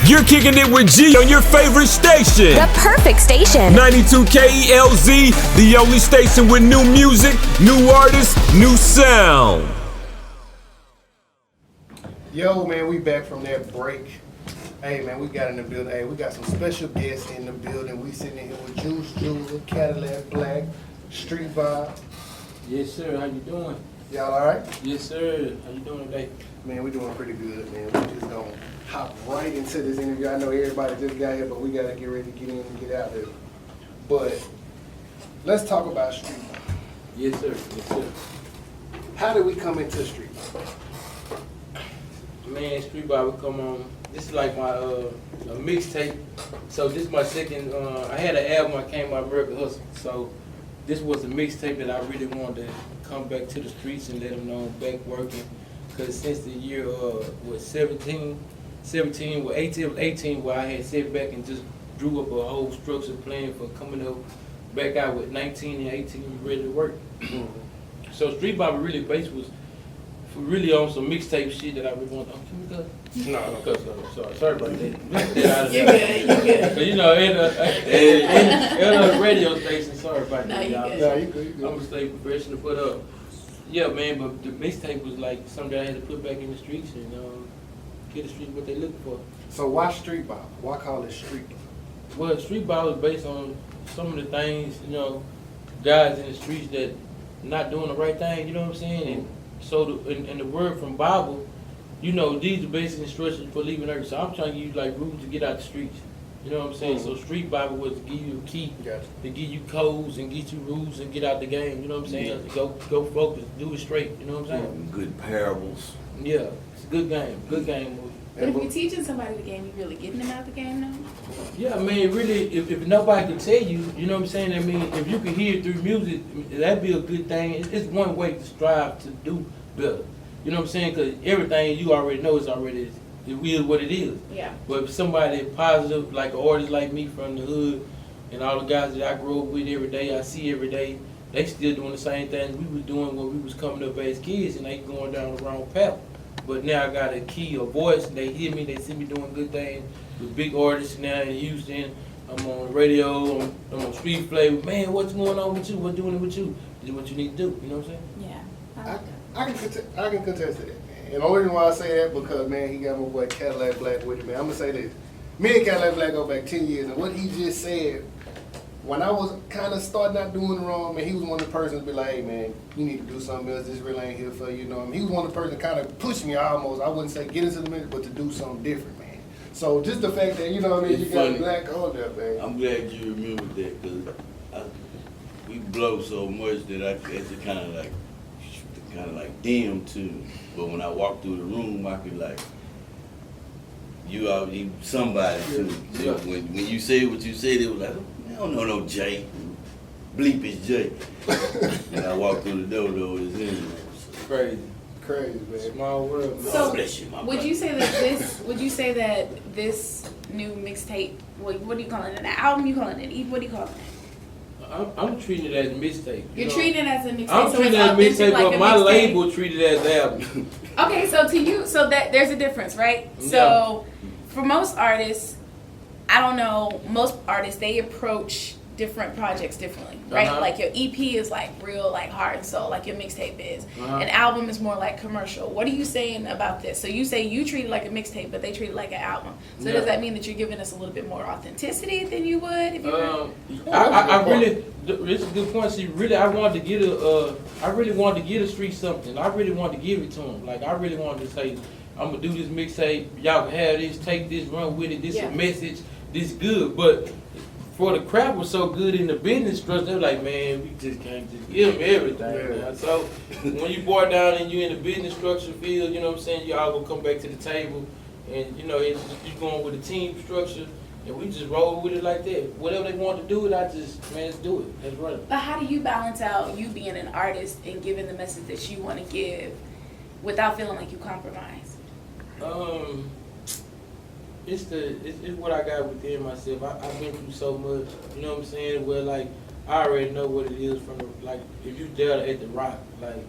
You're kicking it with G on your favorite station. The perfect station. 92 KELZ, the only station with new music, new artists, new sound. Yo, man, we back from that break. Hey, man, we got in the building. Hey, we got some special guests in the building. We sitting in here with Juice Jula Caddalac Blac, Street Vibe. Yes, sir. How you doing? Y'all all right? Yes, sir. How you doing today? Man, we doing pretty good, man. We just gonna hop right into this interview. I know everybody just got here, but we gotta get ready to get in and get out there. But let's talk about Street Vibe. Yes, sir. Yes, sir. How did we come into Street Vibe? Man, Street Vibe come on. This is like my a mixtape. So this is my second. I had an album. I came out American Hustle. So this was a mixtape that I really wanted to come back to the streets and let them know I'm back working. Cause since the year was 17, well 18, where I had sat back and just drew up a whole structure plan for coming up back out with 19 and 18 ready to work. So Street Vibe really base was really on some mixtape shit that I really want. Can we cut? No, cut. Sorry about that. You good. But you know, in a radio station. Sorry about No, that, you y'all. good. No, you good. I'm gonna stay professional, but yeah, man. But the mixtape was like something I had to put back in the streets and get the streets what they looking for. So why Street Vibe? Why call it Street Vibe? Well, Street Vibe is based on some of the things, guys in the streets that not doing the right thing. You know what I'm saying? And so, in the word from Bible, these are basic instructions for leaving Earth. So I'm trying to give you like rules to get out the streets. You know what I'm saying? So Street Bible was to give you a key, Gotcha. to give you codes and get you rules and get out the game. You know what I'm saying? Go focus, do it straight. You know what I'm saying? Good parables. Yeah, it's a good game. Good game movie. But if you're teaching somebody the game, you really getting them out the game now? Yeah, I mean, really, if nobody can tell you, you know what I'm saying? I mean, if you can hear it through music, that'd be a good thing. It's one way to strive to do better. You know what I'm saying? Because everything you already know is already, it is what it is. Yeah. But if somebody positive, like an artist like me from the hood, and all the guys that I grew up with every day, I see every day, they still doing the same thing we was doing when we was coming up as kids, and they going down the wrong path. But now I got a key, a voice, and they hear me, they see me doing good things with big artists now in Houston. I'm on the radio, I'm on street play. Man, what's going on with you? What's doing it with you? This is what you need to do, you know what I'm saying? Yeah. I like that. I can contest to that, man. And the only reason why I say that because, man, he got my boy Caddalac Blac with him, man. I'm gonna say this. Me and Caddalac Blac go back 10 years, and what he just said, when I was kind of starting out doing wrong, man, he was one of the persons to be like, hey, man, you need to do something else. This really ain't here for you, you know what I mean? He was one of the persons kind of pushed me almost, I wouldn't say get into the minute, but to do something different, man. So just the fact that, you know what I mean, It's you got funny. Black on there, man. I'm glad you remembered that because we blow so much that I had to kind of like dim too. But when I walk through the room, I could like, you somebody too. So Yeah. when you said what you said, it was like, I don't know no Jay. Bleep is Jay. And I walked through the door though, it's in there. Crazy. man. Small world, man. So, bless you, my would brother. you say that this new mixtape, what do you call it? An album? You call it an EP? What do you call it? I'm treating it as a mixtape. You're treating it as a mixtape. I'm so treating it's it as a authentic mixtape, like but a my mixtape. label treated it as an album. Okay, so to you, so that there's a difference, right? So for most artists, I don't know, most artists, they approach different projects differently, right? Uh-huh. Like your EP is like real, like heart and soul, like your mixtape is. Uh-huh. An album is more like commercial. What are you saying about this? So you say you treat it like a mixtape, but they treat it like an album. So Yeah. does that mean that you're giving us a little bit more authenticity than you would if you were? I really, this is a good point. See, really, I wanted to get a street something. I really wanted to give it to them. Like, I really wanted to say, I'm gonna do this mixtape. Y'all can have this, take this, run with it. This Yeah. a message. This good. But for the crap was so good in the business structure, they were like, man, we just can't just give them everything. Yeah. Man. So when you boil down and you in the business structure field, you know what I'm saying, you all gonna come back to the table, and you going with a team structure. And we just roll with it like that. Whatever they want to do it, let's do it. Let's run it. But how do you balance out you being an artist and giving the message that you want to give without feeling like you compromise? It's what I got within myself. I've been through so much, you know what I'm saying? Where like I already know what it is from the, like if you there at the Rock, like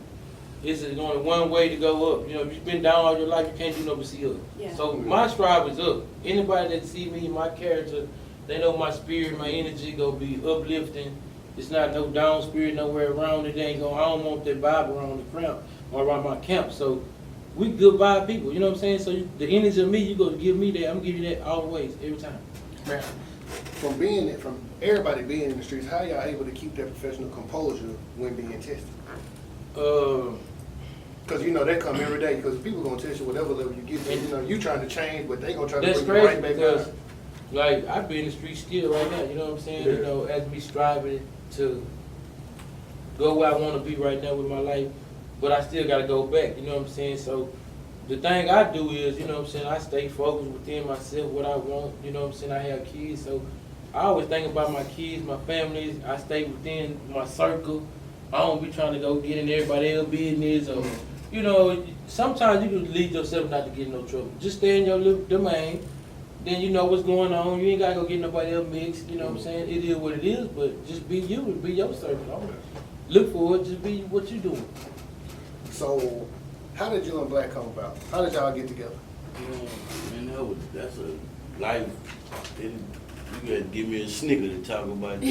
it's only one way to go up. You know, if you've been down all your life, you can't do nothing but see up. Yeah. So my strive is up. Anybody that see me, my character, they know my spirit, my energy gonna be uplifting. It's not no down spirit nowhere around it. Ain't gonna. I don't want that vibe around the camp or around my camp. So we good vibe people. You know what I'm saying? So the energy of me, you gonna give me that. I'm gonna give you that always, every time. From everybody being in the streets, how y'all able to keep that professional composure when being tested? Because you know they come every day. Because people gonna test you whatever level you get to. You know you trying to change, but they gonna try to That's bring you right crazy back because, down. like, I be in the street still right now. You know what I'm saying? Yeah. You know, as me striving to go where I want to be right now with my life, but I still gotta go back. You know what I'm saying? So the thing I do is, you know what I'm saying, I stay focused within myself, what I want. You know what I'm saying? I have kids, so I always think about my kids, my families. I stay within my circle. I don't be trying to go get in everybody else's business or, you know, sometimes you can lead yourself not to get in no trouble. Just stay in your little domain. Then you know what's going on. You ain't gotta go get nobody else mixed. You know what I'm saying? It is what it is, but just be you and be your circle. Don't look for it. Just be what you doing. So, how did you and Black come about? How did y'all get together? Man, that's a life. You gotta give me a snicker to talk about that.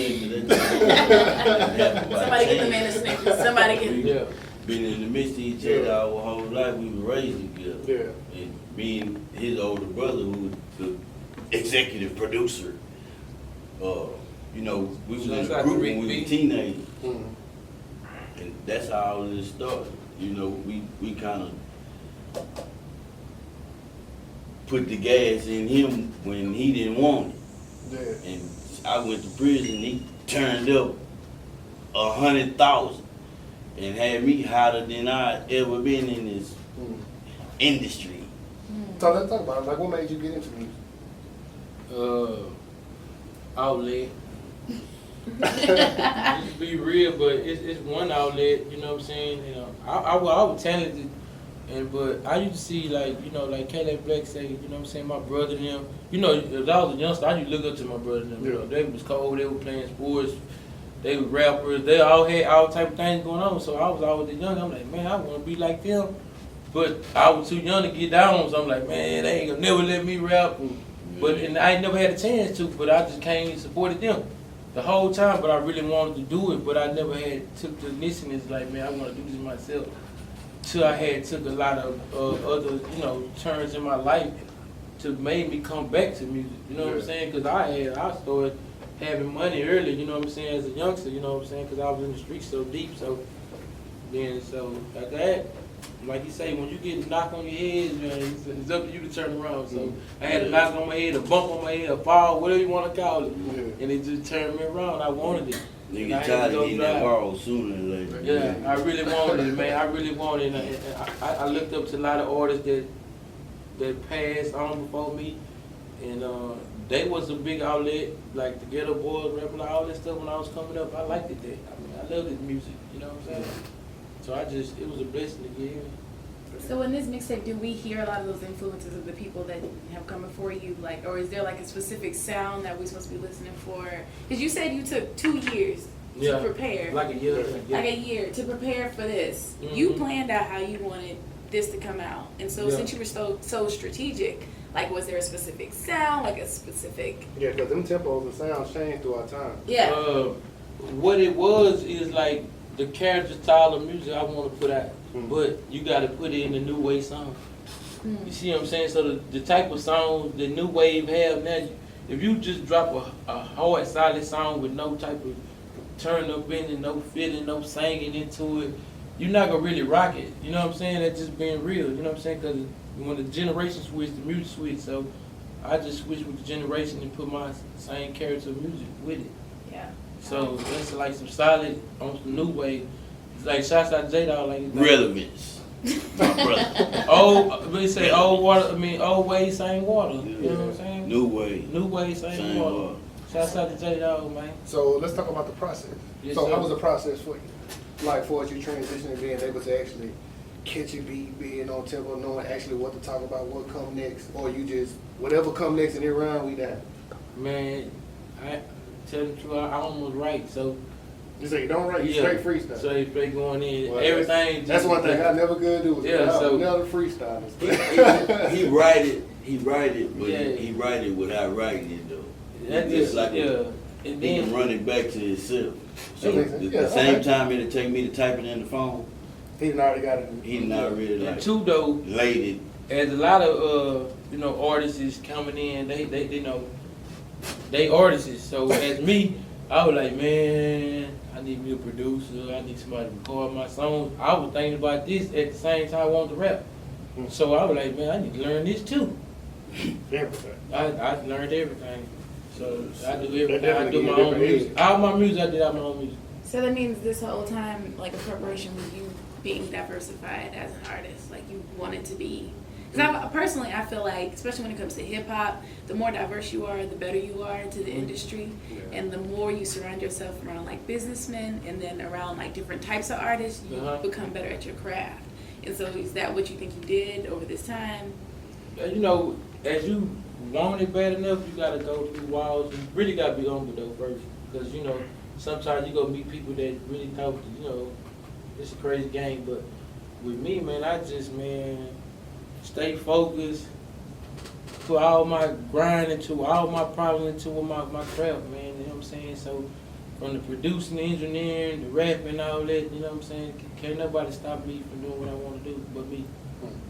Somebody get the man a Snickers. Somebody get. Yeah. Been in the midst of each other our whole life. We were raised together. Yeah. And me and his older brother, who was the executive producer, you know, we was in a group when we were teenagers. Mm-hmm. And that's how all of this started. You know, we kind of put the gas in him when he didn't want it. Yeah. And I went to prison, he turned up 100,000 and had me hotter than I ever been in this industry. So let's talk about it. Like, what made you get into music? Outlet. Just be real, but it's one outlet. You know what I'm saying? You know, I was talented, but I used to see like Caddalac Blac say, you know what I'm saying, my brother and them. You know, as I was a youngster, I used to look up to my brother and them. You know, they was cold, they were playing sports, they were rappers, they all had all type of things going on. So I was always young. I'm like, man, I want to be like them. But I was too young to get down, so I'm like, man, they ain't gonna never let me rap. And I ain't never had a chance to, but I just came and supported them the whole time. But I really wanted to do it, but I never took the initiative. It's like, man, I want to do this myself. Till I took a lot of other, turns in my life to make me come back to music. You know what I'm saying? Because I started having money early. You know what I'm saying? As a youngster, you know what I'm saying? Because I was in the streets so deep. So after that, like you say, when you get a knock on your head, man, it's up to you to turn around. So I had a knock on my head, a bump on my head, a fall, whatever you want to call it, and it just turned me around. I wanted it. Nigga tried to get in that world sooner or later. Yeah, I really wanted it, man. I really wanted it. And I looked up to a lot of artists that passed on before me, and they was a big outlet, like the Ghetto Boys, rapping, all that stuff when I was coming up. I liked it there. I mean, I loved this music, you know what I'm saying? So it was a blessing to get in. So in this mixtape, do we hear a lot of those influences of the people that have come before you? Like, or is there like a specific sound that we're supposed to be listening for? Because you said you took 2 years to prepare. Like a year. Like a year to prepare for this. Mm-hmm. You planned out how you wanted this to come out. And so since you were so strategic, like was there a specific sound, like a specific... Yeah, because them tempos and sounds change throughout time. Yeah. What it was is like the character style of music I want to put out. But you got to put it in the new wave song. You see what I'm saying? So the type of songs the new wave have now, if you just drop a hard, solid song with no type of turn up in it, no feeling, no singing into it, you're not going to really rock it. You know what I'm saying? That's just being real. You know what I'm saying? Because when the generation switched, the music switched. So I just switched with the generation and put my same character of music with it. Yeah. So that's like some solid on some new wave. Like shouts out J-Dawg, like relevance. My brother. They say old way, same water. You know what I'm saying? New way, same water. Shouts out to J-Dawg, man. So let's talk about the process. Yes, so sir. how was the process for you? Like for you transitioning, being able to actually catch a beat, being on tempo, knowing actually what to talk about, what come next, or you just whatever come next in your round, we down. Man, I tell the truth, I almost right. So You say you don't write, you straight freestyle. Straight going in. Well, everything. That's one thing I never could do. So another freestyle. He write it, but he write it without writing it though. That's it's like and he then can run it back to himself. So the same time it'll take me to type it in the phone. He done already got it. He done already and like two though, laid it. as a lot of artists is coming in, they know they artists. So as me, I was like, man, I need me a producer. I need somebody to record my songs. I was thinking about this at the same time I wanted to rap. So I was like, man, I need to learn this too. Everything. I learned everything. So I do everything. I do my own music. All my music, I did all my own music. So that means this whole time, like a preparation with you being diversified as an artist, like you wanted to be. Because personally, I feel like, especially when it comes to hip hop, the more diverse you are, the better you are to the industry, and the more you surround yourself around like businessmen, and then around like different types of artists, you become better at your craft. And so, is that what you think you did over this time? You know, as you want it bad enough, you gotta go through walls. You really gotta be humble though first, because you know sometimes you go meet people that really talk. It's a crazy game. But with me, man, I just stay focused, put all my grind into all my problems into my craft, man. You know what I'm saying? So from the producing, the engineering, the rapping, all that. You know what I'm saying? Can't nobody stop me from doing what I want to do but me.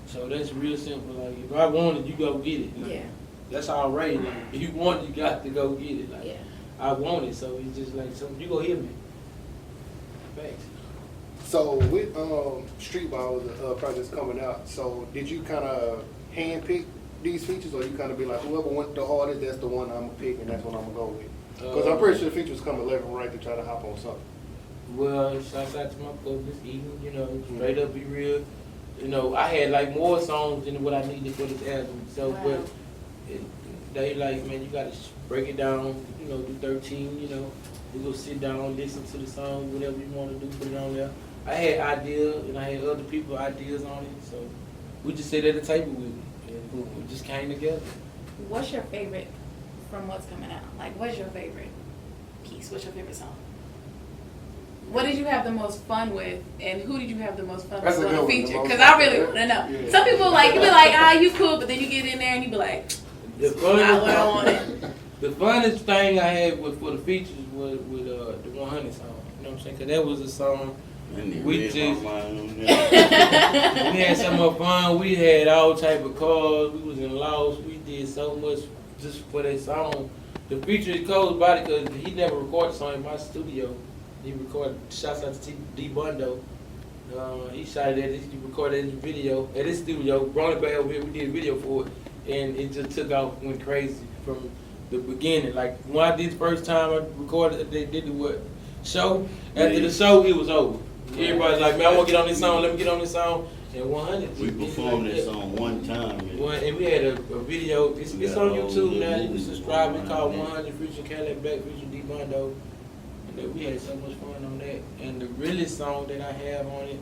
So that's real simple. Like if I want it, you go get it. Like, that's all right. Like, if you want it, you got to go get it. Like I want it, so it's just like something you go hear me. Thanks. So with Street Ball, the projects coming out, so did you kind of handpick these features, or you kind of be like, whoever went the hardest, that's the one I'm gonna pick, and that's what I'm gonna go with? Because I'm pretty sure the features come left and right to try to hop on something. Well, shouts out to my public, Eden, straight up be real. I had like more songs than what I needed for this album. So, but they like, man, you gotta break it down, do 13, we go sit down, listen to the song, whatever you want to do, put it on there. I had ideas, and I had other people ideas on it, so we just sat at the table with it, and we just came together. What's your favorite from what's coming out? Like, what's your favorite piece? What's your favorite song? What did you have the most fun with, and who did you have the most fun with on the feature? Because I really want to know. Yeah. Some people you be like, you cool, but then you get in there and you be like, not what I wanted. The funnest thing I had for the features was with the 100 song. You know what I'm saying? Because that was a song we had so much fun. We had all type of cars. We was in Laos. We did so much just for that song. The feature is cold about it because he never recorded the song in my studio. He recorded, shouts out to D Bundo. He shot it he recorded his video at his studio, brought it back over here, we did a video for it, and it just took off, went crazy from the beginning. Like when I did the first time I recorded, they did the show, after the show it was over. Everybody's like, man, I want to get on this song, let me get on this song. And 100. We performed that song one time. And we had a video, it's on YouTube now, you can subscribe, it's called 100 featuring Caddalac Blac, featuring D Bundo. We had so much fun on that. And the realest song that I have on it,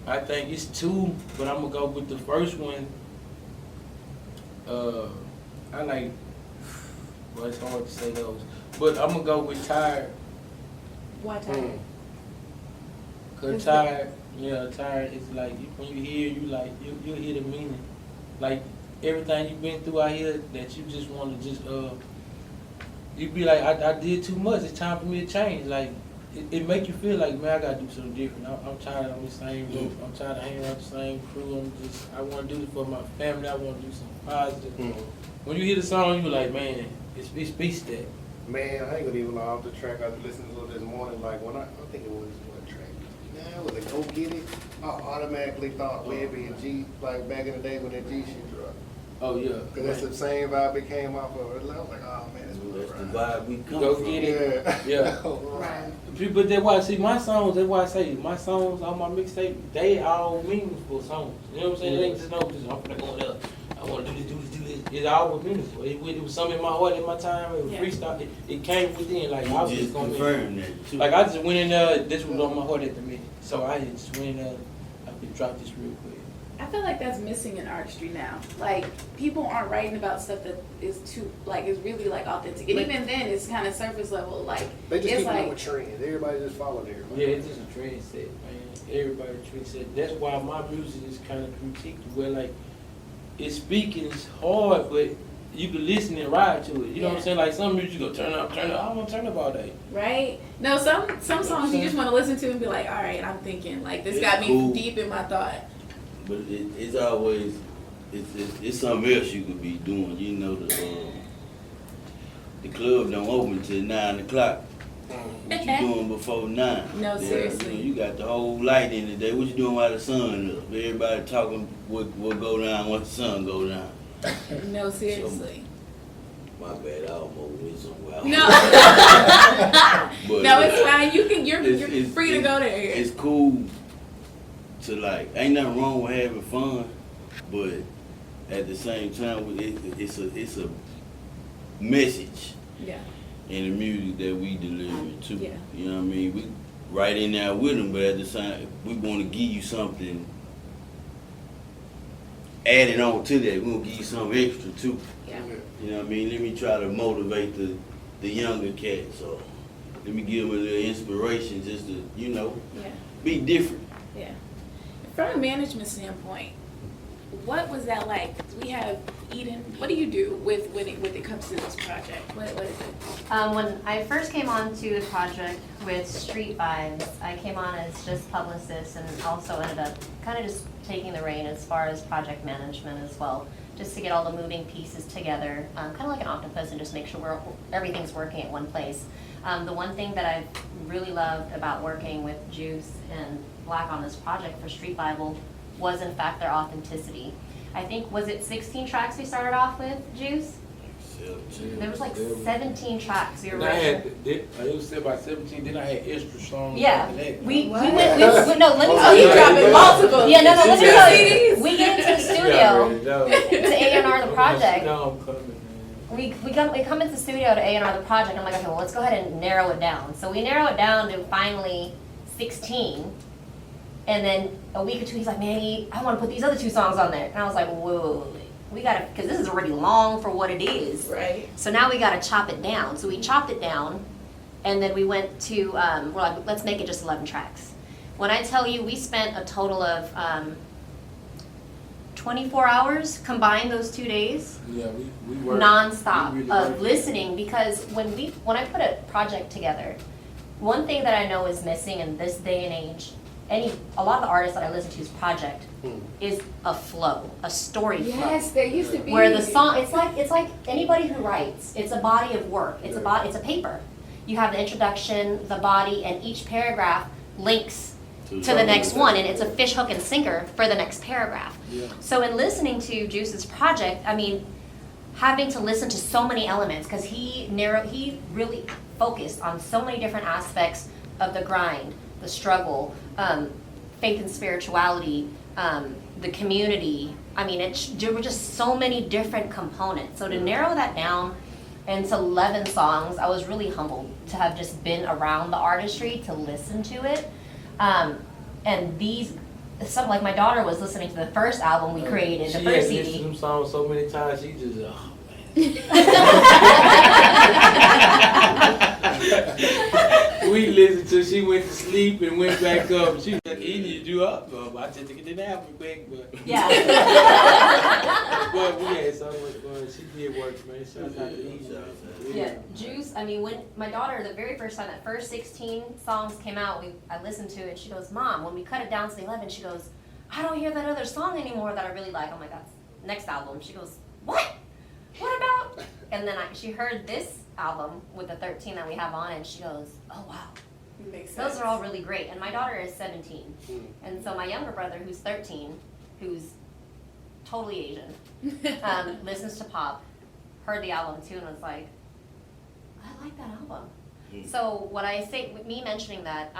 I think it's two, but I'm gonna go with the first one. I like, well, it's hard to say those, but I'm gonna go with Tired. Why Tired? Cause Tired, Tired is like, when you hear, you'll hear the meaning. Like everything you've been through out here that you just wanna you be like, I did too much. It's time for me to change. Like, it make you feel like, man, I gotta do something different. I'm tired of the same group. I'm tired of hanging out the same crew. I want to do it for my family. I want to do something positive. When you hear the song, you like, man, it speaks that. Man, I ain't gonna even lie off the track. I was listening to it this morning. Like when I think it was what track? Nah, it was a Go Get It. I automatically thought Webby and G, like back in the day when that G shit dropped. Oh yeah. Cause that's the same vibe it came off of. I was like, oh man, that's the vibe we come Go from. Get It. Yeah. Right. People, that's why, see, my songs, that's why I say, my songs on my mixtape, they all meaningful songs. You know what I'm saying? It ain't just I'm gonna go up. I want to do this. It's all meaningful. It was something in my heart in my time. It was freestyle. It came within. Like, I was just confirm that too. Like, I just went in there, this was on my heart at the minute. So I just went in there, I could drop this real quick. I feel like that's missing in artistry now. Like, people aren't writing about stuff that is too, like, is really, like, authentic. And even then, it's kind of surface level. Like, They just it's keep like, up with trends. Everybody just follow there. Yeah, it's just a trend set, man. Everybody trend set. That's why my music is kind of critiqued. Where like, it's speaking is hard, but you can listen and ride to it. You know what I'm saying? Like some music you go turn up. I don't want to turn up all day. right? No, some songs you just want to listen to and be like, all right, I'm thinking. Like, this It's got me cool. deep in my thought. But it's always it's something else you could be doing. You know the club don't open till 9 o'clock. What you doing before 9? No, seriously. You got the whole light in the day. What you doing while the sun up? Everybody talking what go down once the sun go down. No, seriously. My bad, I almost went somewhere. No. But, No, it's fine. You're it's- free to go there. It's cool to like, ain't nothing wrong with having fun, but at the same time, it's a message Yeah. in the music that we deliver too. Yeah. You know what I mean? We right in there with them, but at the same, we want to give you something added on to that. We want to give you something extra too. Yeah. You know what I mean? Let me try to motivate the younger cats, or let me give them a little inspiration just to, you know, Yeah. be different. Yeah. From a management standpoint, what was that like? 'Cause we have Eden. What do you do when it comes to this project? What is it? When I first came on to the project with Street Vibes, I came on as just publicist and also ended up kind of just taking the reign as far as project management as well, just to get all the moving pieces together, kind of like an octopus, and just make sure everything's working at one place. The one thing that I've really loved about working with Juice and Blac on this project for Street Bible was in fact their authenticity. I think, was it 16 tracks we started off with, Juice? There was like 17 tracks. We were And I ready. had, it was said about 17, then I had extra songs. Yeah, after that. we What? went, no, let me Oh, tell you you. dropping multiple. Yeah, no, let me tell you. CDs? We get into the You studio already know. to A&R the project. No, I'm coming, man. We come into the studio to A&R the project. I'm like, okay, well, let's go ahead and narrow it down. So we narrow it down to finally 16. And then a week or two, he's like, Manny, I want to put these other 2 songs on there. And I was like, whoa, we got to, because this is already long for what it is. Right. So now we got to chop it down. So we chopped it down, and then we went to, we're like, let's make it just 11 tracks. When I tell you, we spent a total of 24 hours combined those 2 days, Yeah, we worked. nonstop We really of worked. listening, because when I put a project together, one thing that I know is missing in this day and age, a lot of the artists that I listen to's project is a flow, a story flow. Yes, there used to be. Where the song, it's like anybody who writes, it's a body of work, it's a paper. You have the introduction, the body, and each paragraph links to the next one, and it's a fish hook and sinker for the next paragraph. Yeah. So in listening to Juice's project, I mean, having to listen to so many elements, because he really focused on so many different aspects of the grind, the struggle, faith and spirituality, the community. I mean, there were just so many different components. So to narrow that down into 11 songs, I was really humbled to have just been around the artistry, to listen to it. And like my daughter was listening to the first album we created, the She first had listened to CD. them songs so many times, she just, oh man. We listened to, she went to sleep and went back up. She was like, he needed you up. I just took it to nap quick, but. Yeah. But we had so much fun. She did work, man. Shout out to Eve. Yeah, Juice, I mean, when my daughter, the very first time that first 16 songs came out, I listened to it, and she goes, Mom, when we cut it down to the 11, she goes, I don't hear that other song anymore that I really like. I'm like, that's next album. She goes, what? What about? And then she heard this album with the 13 that we have on it, and she goes, oh, wow. Makes sense. Those are all really great. And my daughter is 17. And so my younger brother, who's 13, who's totally Asian, listens to pop, heard the album too, and was like, I like that album. So what I say, with me mentioning that,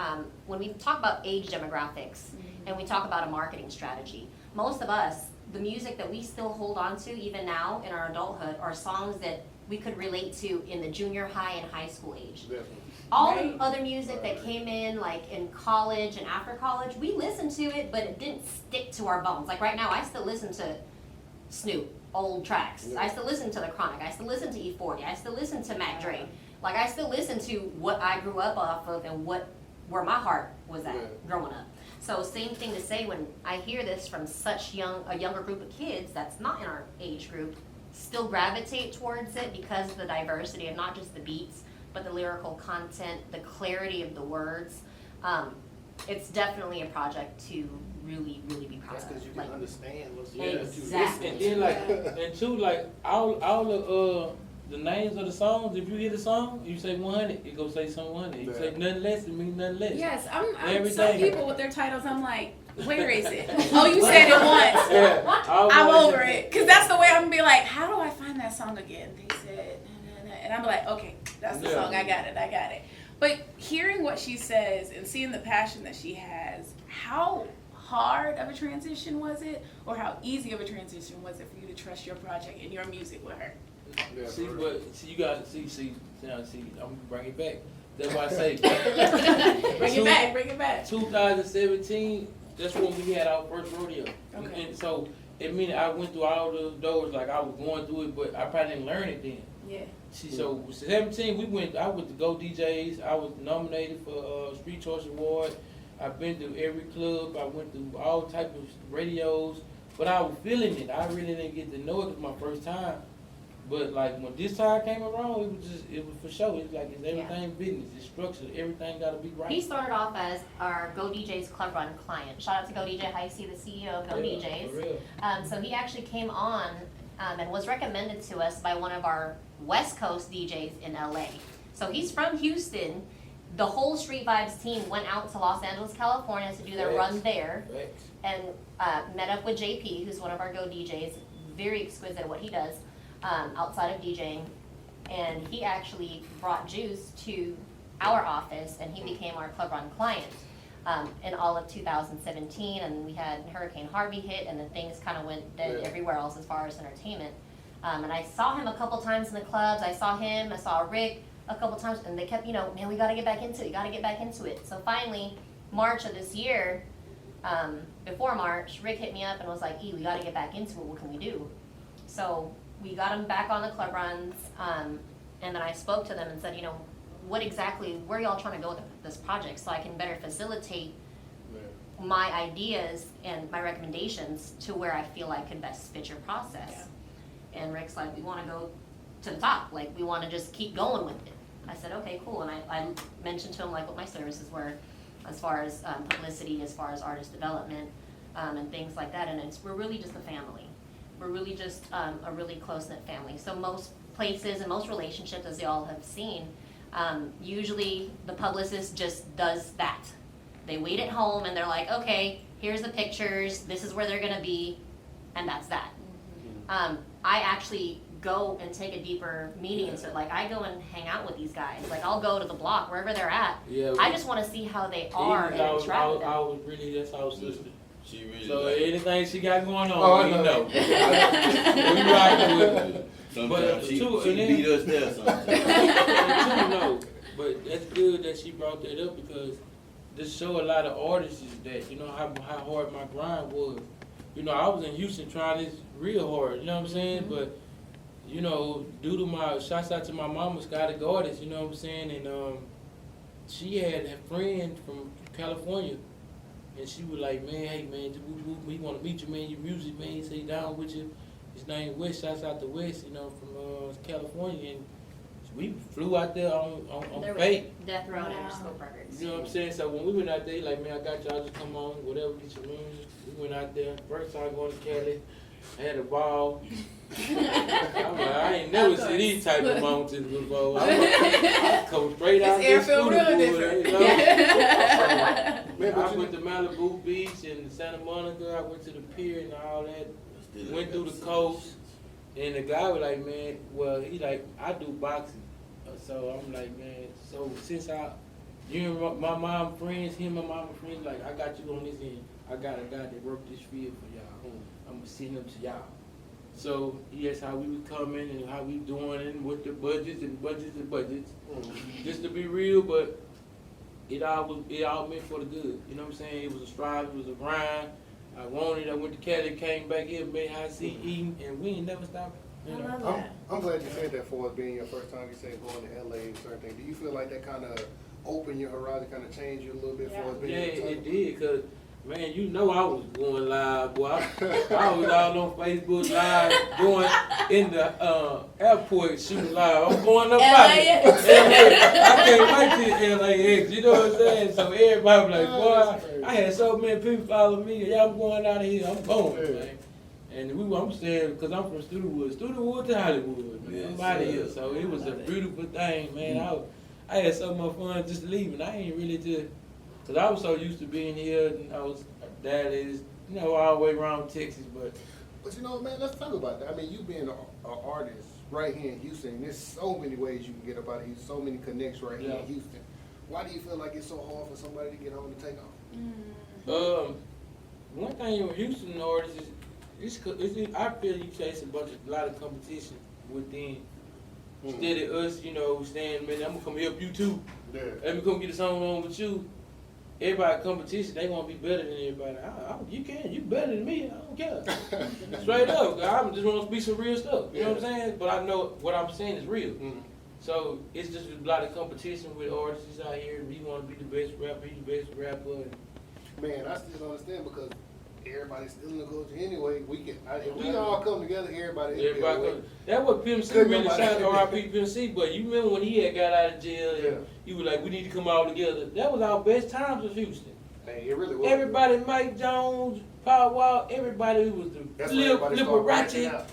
when we talk about age demographics and we talk about a marketing strategy, most of us the music that we still hold on to even now in our adulthood are songs that we could relate to in the junior high and high school age. Definitely. All Right. the other music that came in like in college and after college, we listened to it, but it didn't stick to our bones. Like right now, I still listen to Snoop, old tracks. Yeah. I still listen to The Chronic. I still listen to E40. I still listen to Mac Dre. Like I still listen to what I grew up off of and where my heart was at Yeah. growing up. So same thing to say when I hear this from such a younger group of kids that's not in our age group, still gravitate towards it because of the diversity of not just the beats, but the lyrical content, the clarity of the words. It's definitely a project to really, really be proud That's of. because you can Like, understand what's Exactly. And then like, and two, like all the names of the songs. If you hear the song, you say 100, it go say something 100. You say nothing less, it means nothing less. Yes, I'm some Everything. people with their titles, I'm like, where is it? Oh, you said it once. Yeah, I'm over it. Because that's the way I'm going to be like, how do I find that song again? They said, nah, nah, nah. And I'm like, okay, that's the Yeah. song. I got it. But hearing what she says and seeing the passion that she has, how hard of a transition was it? Or how easy of a transition was it for you to trust your project and your music with her? Yeah, See, for but see, you gotta see. Now, see, I'm gonna bring it back. That's why I say, Bring it back. 2017. That's when we had our first rodeo. Okay. And so it mean I went through all the doors, like I was going through it, but I probably didn't learn it then. Yeah. See, so 17, I went to Go DJs. I was nominated for Street Choice Award. I've been to every club. I went through all type of radios, but I was feeling it. I really didn't get to know it. It was my first time. But like when this time came around, it was for sure. It's like it's everything business. It's structured. Everything got to be right. he started off as our Go DJs Club Run client. Shout out to Go DJ Heisey, the CEO of Go Yeah, DJs. for real. So he actually came on and was recommended to us by one of our West Coast DJs in LA. So he's from Houston. The whole Street Vibes team went out to Los Angeles, California to do their Facts. run there Facts. and met up with JP, who's one of our Go DJs, very exquisite at what he does outside of DJing. And he actually brought Juice to our office and he became our Club Run client in all of 2017. And we had Hurricane Harvey hit and then things kind of went dead Yeah. everywhere else as far as entertainment. And I saw him a couple times in the clubs. I saw Rick a couple times, and they kept, man, we got to get back into it. So finally, March of this year, before March, Rick hit me up and was like, we got to get back into it. What can we do? So we got him back on the club runs, and then I spoke to them and said, where y'all trying to go with this project so I can better facilitate my ideas and my recommendations to where I feel I could best fit your process. Yeah. And Rick's like, we want to go to the top. Like, we want to just keep going with it. I said, okay, cool. And I mentioned to him, like, what my services were as far as publicity, as far as artist development, and things like that. And we're really just a family. We're really just a really close-knit family. So most places and most relationships, as you all have seen, usually the publicist just does that. They wait at home and they're like, okay, here's the pictures, this is where they're gonna be, and that's that. I actually go and take a deeper meaning into it. Like, I go and hang out with these guys. Like, I'll go to the block, wherever they're at. Yeah, I just want to see how they are and I was interact with them. that's our sister. She really So like, anything she got going on, Oh, I we know. know. We rocking with her. sometimes But she too, and then- beat us there sometimes. And too, no, but that's good that she brought that up because this show a lot of artists is that, how hard my grind was. I was in Houston trying this real hard, you know what I'm saying? But, due to my, shouts out to my mama, Scotty Gardens, you know what I'm saying? And she had a friend from California. And she was like, man, hey, man, we want to meet you, man, your music, man, he say down with you. His name Wes, shouts out to Wes, from California. And we flew out there on They're fate. with Death Row and Wow. Interscope Records. You know what I'm saying? So when we went out there, like, man, I got y'all, just come on, whatever, get your rooms. We went out there, first time going to Cali, I had a ball. I'm like, I ain't never seen these type of mountains before. I come straight out This there, air feel real different. I went to Malibu Beach and Santa Monica, I went to the pier and all that. Still Went got through the some coast. shit. And the guy was like, man, well, he like, I do boxing. So I'm like, man, so since you and my mom friends, him and my mama friends, like, I got you on this end. I got a guy that worked this field for y'all. I'm I'm gonna send them to y'all. So that's how we was coming and how we doing and with the budgets and budgets and budgets. Just to be real, but it all meant for the good. You know what I'm saying? It was a strive, it was a grind. I wanted, I went to Cali, came back here, made high C eating, and we ain't never stopped. You know? I love that. I'm glad you said that for us being your first time. You said going to LA and certain things. Do you feel like that kind of opened your horizon, kind of changed you a little bit for us being Yeah, your it time? did, cause man, you know I was going live, boy. I was all on Facebook live, going in the airport shooting live. I'm going up out here. I can't wait to LAX, you know what I'm saying? So everybody was like, boy, I had so many people follow me. Yeah, I'm going out of here. I'm going, man. And I'm saying, because I'm from Studewood to Hollywood, man. I'm out of here. So it was a beautiful thing, man. I had so much fun just leaving. I ain't really just, because I was so used to being here, and I was, that is, you know, all the way around Texas, but. But you know, man, let's talk about that. I mean, you being an artist right here in Houston, there's so many ways you can get up out of Houston, so many connects right here in Houston. Why do you feel like it's so hard for somebody to get home and take off? One thing with Houston artists is, I feel you chase a lot of competition within. Instead of us, you know, saying, man, I'm gonna come help you too. Yeah. Let me come get a song on with you. Everybody competition, they want to be better than everybody. You better than me. I don't care. Straight up, I just want to be some real stuff. You know what I'm saying? But I know what I'm saying is real. So it's just a lot of competition with artists out here. We want to be the best rapper, Man, I still don't understand because everybody's still in the culture anyway. If we all come together, everybody come. That's what Pimp C really shot R.I.P. Pimp C. But you remember when he had got out of jail and he was like, we need to come all together. That was our best times with Houston. Man, it really was. Everybody, Mike Jones, Power Wall, everybody who was the Liberace.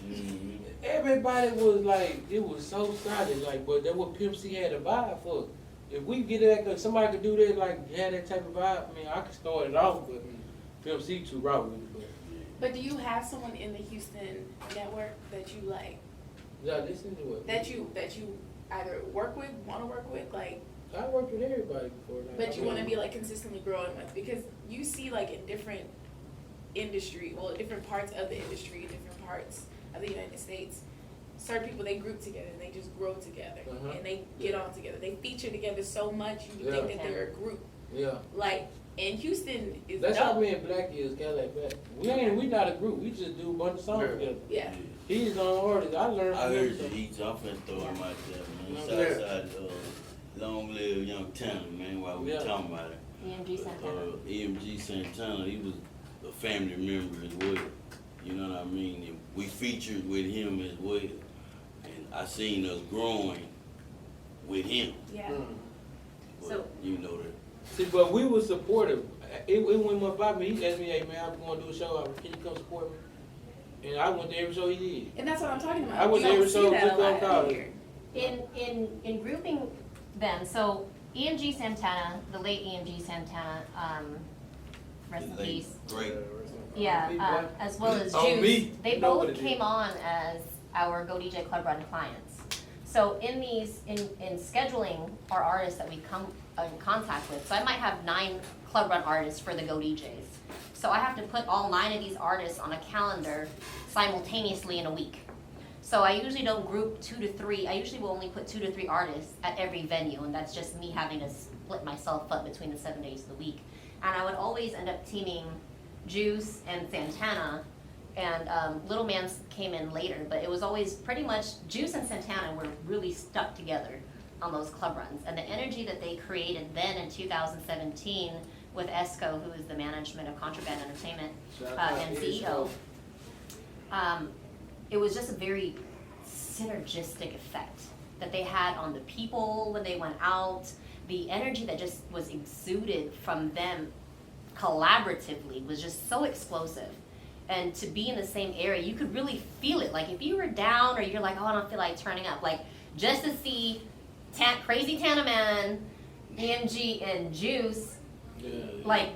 Everybody was like, it was so solid. Like, but that's what Pimp C had a vibe for. If we get that, cause somebody could do that, like have that type of vibe. I mean, I could start it off, but Pimp C too raw with it. But do you have someone in the Houston network that you like? Yeah, listen to it. That you either work with, want to work with, like. I worked with everybody before. But you want to be like consistently growing with, because you see like in different different parts of the industry, different parts of the United States, certain people, they group together and they just grow together and they get on together. They feature together so much you think that they're a group. Yeah. Like in Houston is that's dope. how me and Black is, Caddalac Blac. We not a group. We just do a bunch of songs together. Yeah. He's on artist. I learned from him. I heard you eat. I'm finna throw him out there, man. Southside, long live young Tanner, man. While we talking about it. EMG Santana. EMG Santana, he was a family member as well. You know what I mean? And we featured with him as well. And I seen us growing with him. Yeah. But, So you know that. See, but we were supportive. It went up by me. He asked me, hey man, I'm going to do a show. Can you come support me? And I went to every show he did. And that's what I'm talking about. I went to every show just on college. in grouping them, so EMG Santana, the late EMG Santana, rest in peace. Great. Yeah, as well as Juice. They both came on as our Go DJ Club Run clients. So in scheduling our artists that we come in contact with, so I might have 9 Club Run artists for the Go DJs. So I have to put all 9 of these artists on a calendar simultaneously in a week. So I usually don't group 2 to 3. I usually will only put 2 to 3 artists at every venue, and that's just me having to split myself up between the 7 days of the week. And I would always end up teaming Juice and Santana, and Little Man came in later, but it was always pretty much Juice and Santana were really stuck together on those club runs. And the energy that they created then in 2017 with Esco, who is the management of Contraband Entertainment and CEO, it was just a very synergistic effect that they had on the people when they went out. The energy that just was exuded from them collaboratively was just so explosive. And to be in the same area, you could really feel it. Like if you were down or you're like, oh, I don't feel like turning up, like just to see Crazy Tana Man, EMG, and Juice, like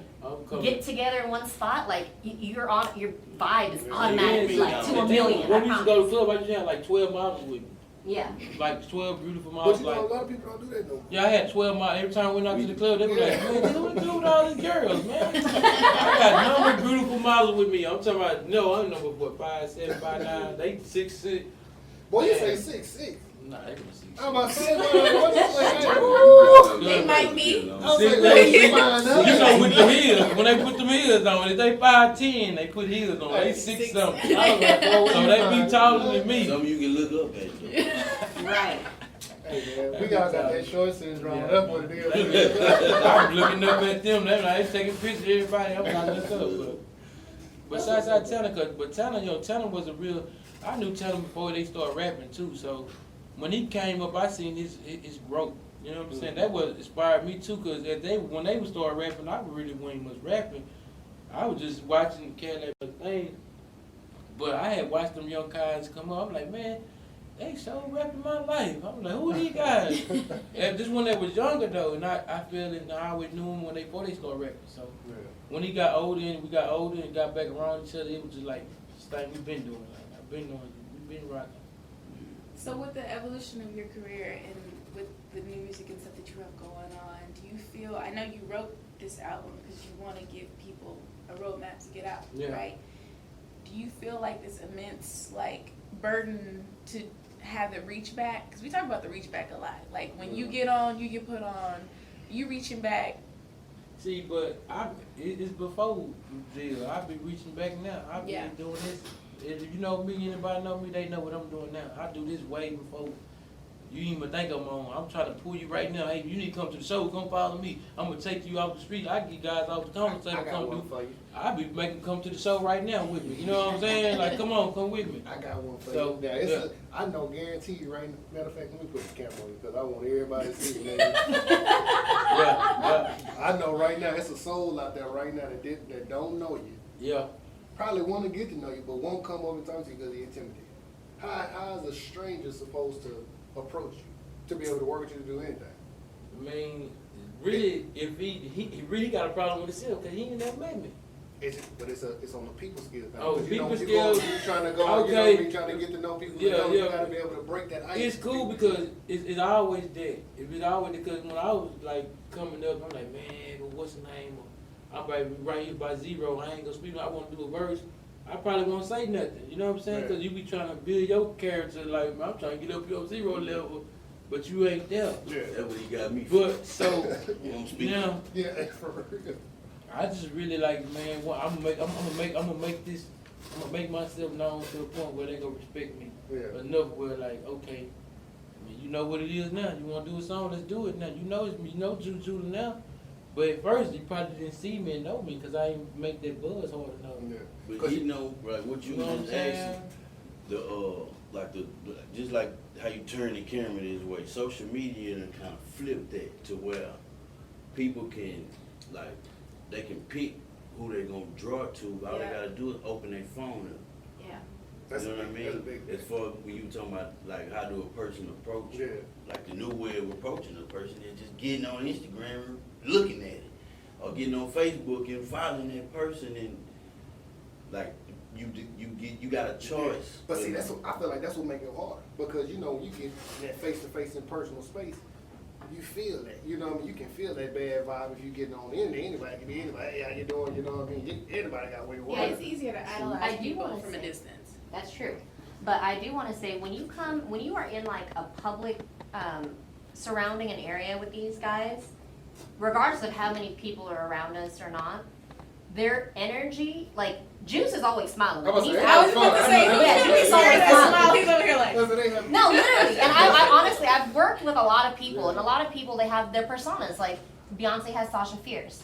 get together in one spot, like your vibe is automatically like to a million. When we used to go to the club, I used to have like 12 models with me. Yeah. Like 12 beautiful But miles. you know, Like, a lot of people don't do that no more. yeah, I had 12 miles. Every time I went out to the club, they were like, man, what you do with all these girls, man? I got number beautiful models with me. I'm talking about, no, I'm number, what, 5'7", 5'9", they 6'6". Boy, you Man. say 6'6". Nah, they can see. I'm about to say, what you say? They might be. I was See, like, they- you mind up? You know, with the heels, when they put them heels on, if they 5'10", they put heels on. They 6 something. I was like, boy, So you they mind be taller than me. Some you can look up at. Though. Right. Hey, man, we all got that short syndrome. That's what it is. I'm looking up at them. They like taking pictures of everybody. I'm not looking up. But besides that Tanner, but Tanner, Tanner was a real. I knew Tanner before they started rapping too. So when he came up, I seen his growth. You know what I'm saying? That was inspired me too. Cause when they would start rapping, I really wasn't much rapping. I was just watching Caddalac thing. But I had watched them young guys come up. I'm like, man, they so rapping my life. I'm like, who are these guys? And this one that was younger though, and I feel that I always knew him before they started rapping. So when he got older and we got older and got back around each other, it was just like we've been doing. Like, we've been rocking. So with the evolution of your career and with the new music and stuff that you have going on, do you feel, I know you wrote this album because you want to give people a roadmap to get out, right? Do you feel like this immense like burden to have the reach back? Because we talk about the reach back a lot. Like when you get on, you get put on, you reaching back. See, but it's before jail. I be reaching back now. I be doing this. If you know me, anybody know me, they know what I'm doing now. I do this way before you even think I'm on. I'm trying to pull you right now. Hey, you need to come to the show. Come follow me. I'm gonna take you off the street. I get guys off the corner. I got one for you. I be making them come to the show right now with me. You know what I'm saying? Like, come on, come with me. I got one for So, you. Now, yeah. I know, guarantee you right now. Matter of fact, let me put the camera on you because I want everybody to see it. Yeah, I know right now, it's a soul out there right now that don't know you. yeah. Probably want to get to know you, but won't come over and talk to you because they're intimidated. How is a stranger supposed to approach you to be able to work with you to do anything? I mean, really, if he really got a problem with himself because he ain't never met me. But it's on the people skills. Now. Oh, Because, people you skills. You're trying to go, Okay. you trying to get to know people. Yeah, You yeah. got to be able to break that ice. It's cool because it's always there. It's always because when I was like coming up, I'm like, man, but what's the name? I'm right here by zero. I ain't gonna speak. I want to do a verse. I probably won't say nothing. You know what I'm saying? Because you be trying to build your character. Like I'm trying to get up your zero level, but you ain't there. Yeah. That's what he got me. But so I'm speaking. now, Yeah, for real. I just really like, man. Well, I'm gonna make myself known to the point where they gonna respect me enough. Where like, okay, I mean, you know what it is now. You want to do a song? Let's do it now. You know it's me. You know Juice Jula now. But at first, you probably didn't see me and know me because I didn't make that buzz hard enough. Yeah. But you know, right, what you know what I'm just saying? asked, just like how you turn the camera this way, social media and kind of flip that to where people can, like, they can pick who they're going to draw to. All they got to do is open their phone up. Yeah. You know what I mean? That's a big As far as when you talking about, like, how do a person approach, like, the new way of approaching a person is just getting on Instagram, looking at it, or getting on Facebook and following that person, and, like, you got a choice. But see, that's what I feel like. That's what makes it hard because you know when you get that face to face in personal space, you feel that. You know what I mean? You can feel that bad vibe if you getting on the internet. Anybody can be anybody. Hey, how you doing? You know what I mean? Everybody got way to work. Yeah, it's easier to idolize I do people wanna from a say- distance. That's true. But I do want to say, when you are in like a public surrounding an area with these guys, regardless of how many people are around us or not, their energy, like Juice is always smiling. I was He's I was about to say, Yeah, who's he's sharing always that smiling. smile? He's over here like, No, literally. And I honestly, I've worked with a lot of people, and a lot of people, they have their personas. Like Beyonce has Sasha Fierce.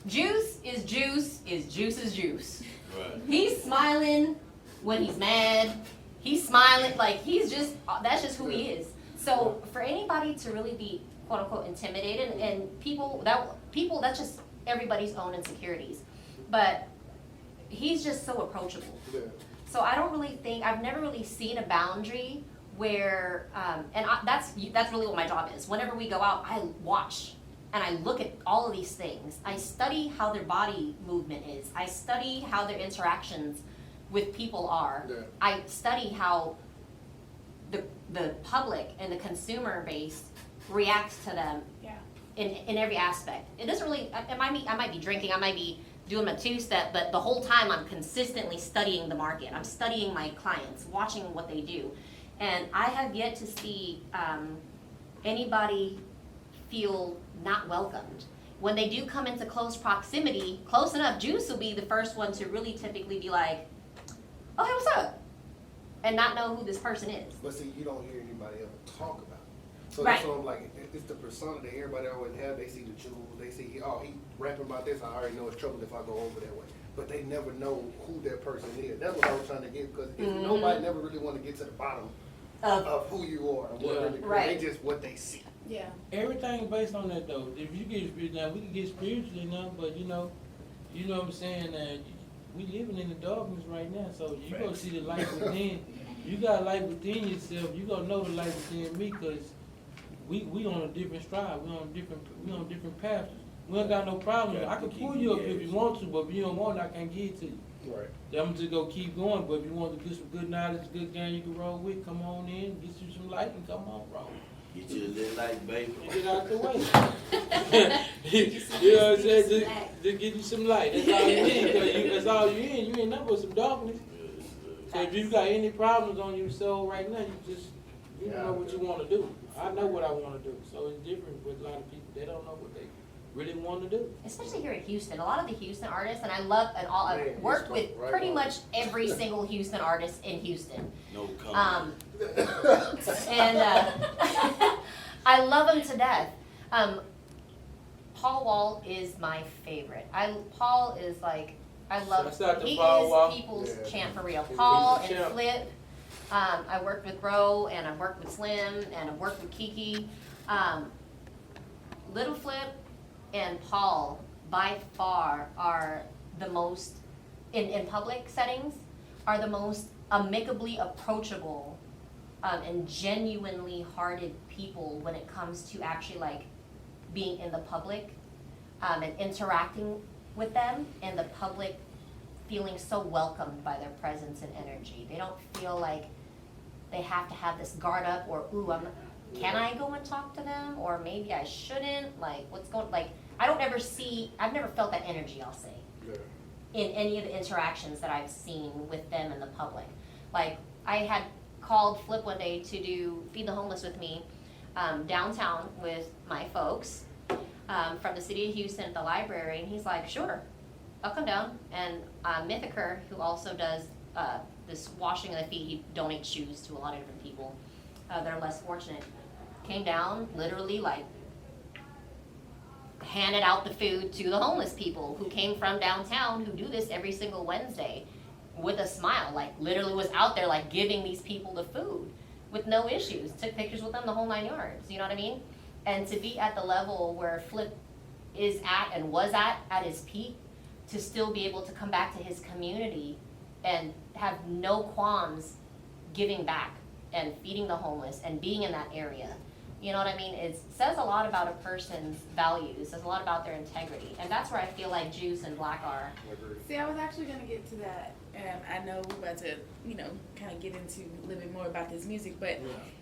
Juice is Juice is Juice is Juice. Right. He's smiling when he's mad. He's smiling, like he's just, that's just who he is. So for anybody to really be quote unquote intimidated, and people, that's just everybody's own insecurities. But he's just so approachable. Yeah. So I don't really think, I've never really seen a boundary where, that's really what my job is. Whenever we go out, I watch and I look at all of these things. I study how their body movement is. I study how their interactions with people are. Yeah. I study how the public and the consumer base reacts to them Yeah. in every aspect. It doesn't really, I might be drinking, I might be doing a two-step, but the whole time I'm consistently studying the market. I'm studying my clients, watching what they do. And I have yet to see anybody feel not welcomed. When they do come into close proximity, close enough, Juice will be the first one to really typically be like, oh, hey, what's up? And not know who this person is. But see, you don't hear anybody ever talk about it. So Right. that's what I'm like, it's the persona that everybody always have. They see the jewels, they see, oh, he rapping about this, I already know it's trouble if I go over that way. But they never know who that person is. That's what I was trying to get, because nobody never really want to get to the bottom of who you are. What Yeah. really, Right. They just what they see. Yeah. Everything based on that though. If you get spiritual, now we can get spiritually now, but you know what I'm saying. We living in the darkness right now, so you gonna see the light within. You got light within yourself. You gonna know the light within me, cause we on a different stride. We on different paths. We don't got no problem. I can pull you up if you want to, but if you don't want it, I can't give it to you. Right. I'm just gonna keep going. But if you want to get some good knowledge, good game you can roll with, come on in, get you some light, and come on, roll. Get you a little light, baby. And get out the way. You know what I'm saying? Just get you some light. That's all you need. That's all you in. You ain't nothing but some darkness. So if you got any problems on your soul right now, you know what you want to do. I know what I want to do. So it's different with a lot of people. They don't know what they really want to do. Especially here in Houston, a lot of the Houston artists, and I love, and all, I've Man, worked Houston, with right pretty on. much every single Houston artist in Houston. No comment. And I love him to death. Paul Wall is my favorite. Paul is like, I love, Shout out to he Paul is Wall. people's Yeah. champ for real. He's Paul the and champ. Flip. I worked with Ro, and I've worked with Slim, and I've worked with Kiki. Little Flip and Paul by far are the most, in public settings, are the most amicably approachable and genuinely hearted people when it comes to actually like being in the public and interacting with them, and the public feeling so welcomed by their presence and energy. They don't feel like they have to have this guard up, or ooh, can I go and talk to them, or maybe I shouldn't, like what's going, like I've never felt that energy, I'll say, in any of the interactions that I've seen with them in the public. Like I had called Flip one day to do Feed the Homeless with me downtown with my folks from the city of Houston at the library, and he's like, sure, I'll come down. And Mythiker, who also does this washing of the feet, he donates shoes to a lot of different people that are less fortunate, came down, literally like handed out the food to the homeless people who came from downtown, who do this every single Wednesday with a smile, like literally was out there like giving these people the food with no issues, took pictures with them, the whole 9 yards, you know what I mean? And to be at the level where Flip is at and was at his peak, to still be able to come back to his community and have no qualms giving back and feeding the homeless and being in that area. You know what I mean? It says a lot about a person's values, says a lot about their integrity. And that's where I feel like Juice and Blac are. See, I was actually going to get to that, and I know we're about to, kind of get into a little bit more about this music, but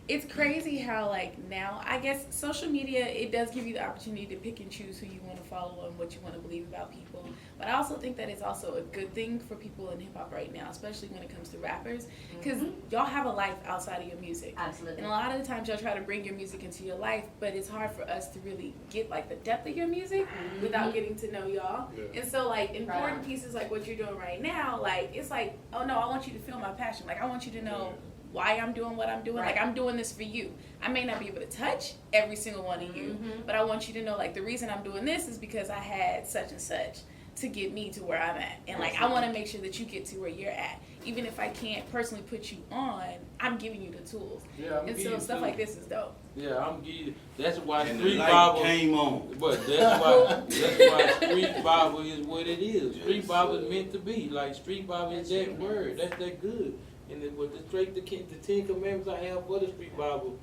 it's crazy how, like, now, I guess social media, it does give you the opportunity to pick and choose who you want to follow and what you want to believe about people, but I also think that it's also a good thing for people in hip-hop right now, especially when it comes to rappers, because y'all have a life outside of your music. Absolutely. And a lot of the times y'all try to bring your music into your life, but it's hard for us to really get, like, the depth of your music without getting to know y'all. Yeah. And so, like, important Right. pieces like what you're doing right now, like, it's like, oh no, I want you to feel my passion. Like, I want you to know why I'm doing what I'm doing. Right. Like, I'm doing this for you. I may not be able to touch every single one of you, but I want you to know, like, the reason I'm doing this is because I had such and such to get me to where I'm at. And, like, I want to make sure that you get to where you're at. Even if I can't personally put you on, I'm giving you the tools. Yeah, I'm and giving so you stuff tools. like this is dope. Yeah, I'm giving. That's why And the Street light Bible came on. But that's why Street Bible is what it is. Street Yes, Bible sir. is meant to be. Like Street Bible is that word. That's that good. And with the 10 commandments I have for the Street Bible.